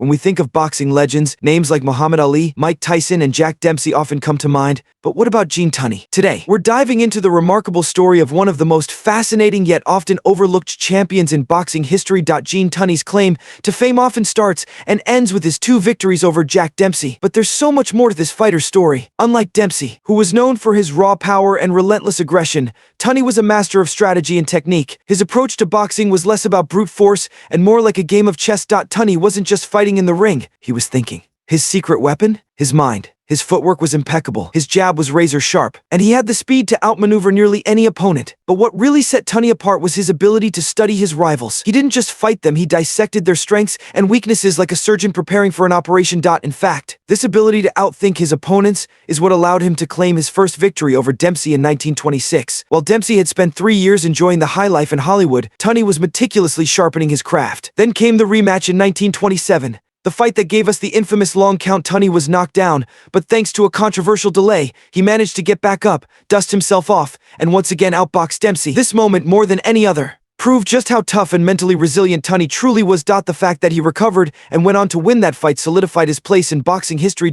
When we think of boxing legends, names like Muhammad Ali, Mike Tyson, and Jack Dempsey often come to mind. But what about Gene Tunney? Today, we're diving into the remarkable story of one of the most fascinating yet often overlooked champions in boxing history. Gene Tunney's claim to fame often starts and ends with his 2 victories over Jack Dempsey. But there's so much more to this fighter's story. Unlike Dempsey, who was known for his raw power and relentless aggression, Tunney was a master of strategy and technique. His approach to boxing was less about brute force and more like a game of chess. Tunney wasn't just fighting in the ring, he was thinking. His secret weapon? His mind. His footwork was impeccable, his jab was razor-sharp, and he had the speed to outmaneuver nearly any opponent. But what really set Tunney apart was his ability to study his rivals. He didn't just fight them, he dissected their strengths and weaknesses like a surgeon preparing for an operation. In fact, this ability to outthink his opponents is what allowed him to claim his first victory over Dempsey in 1926. While Dempsey had spent 3 years enjoying the high life in Hollywood, Tunney was meticulously sharpening his craft. Then came the rematch in 1927. The fight that gave us the infamous long count. Tunney was knocked down, but thanks to a controversial delay, he managed to get back up, dust himself off, and once again outbox Dempsey. This moment, more than any other, proved just how tough and mentally resilient Tunney truly was. The fact that he recovered and went on to win that fight solidified his place in boxing history.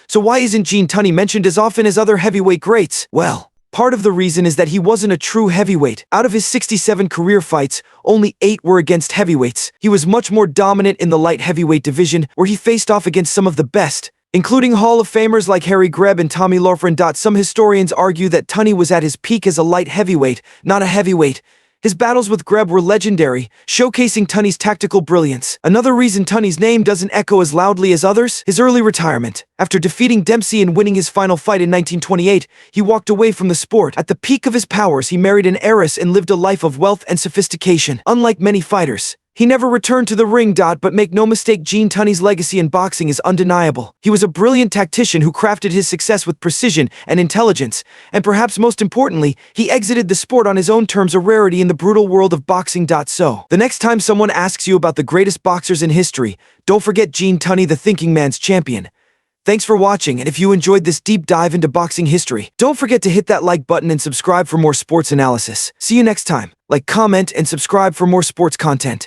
So why isn't Gene Tunney mentioned as often as other heavyweight greats? Well, part of the reason is that he wasn't a true heavyweight. Out of his 67 career fights, only 8 were against heavyweights. He was much more dominant in the light heavyweight division, where he faced off against some of the best, including Hall of Famers like Harry Greb and Tommy Loughran. Some historians argue that Tunney was at his peak as a light heavyweight, not a heavyweight. His battles with Greb were legendary, showcasing Tunney's tactical brilliance. Another reason Tunney's name doesn't echo as loudly as others? His early retirement. After defeating Dempsey and winning his final fight in 1928, he walked away from the sport. At the peak of his powers, he married an heiress and lived a life of wealth and sophistication. Unlike many fighters, he never returned to the ring. But make no mistake, Gene Tunney's legacy in boxing is undeniable. He was a brilliant tactician who crafted his success with precision and intelligence, and perhaps most importantly, he exited the sport on his own terms, a rarity in the brutal world of boxing. So, the next time someone asks you about the greatest boxers in history, don't forget Gene Tunney, the thinking man's champion. Thanks for watching, and if you enjoyed this deep dive into boxing history, don't forget to hit that like button and subscribe for more sports analysis. See you next time. Like, comment, and subscribe for more sports content.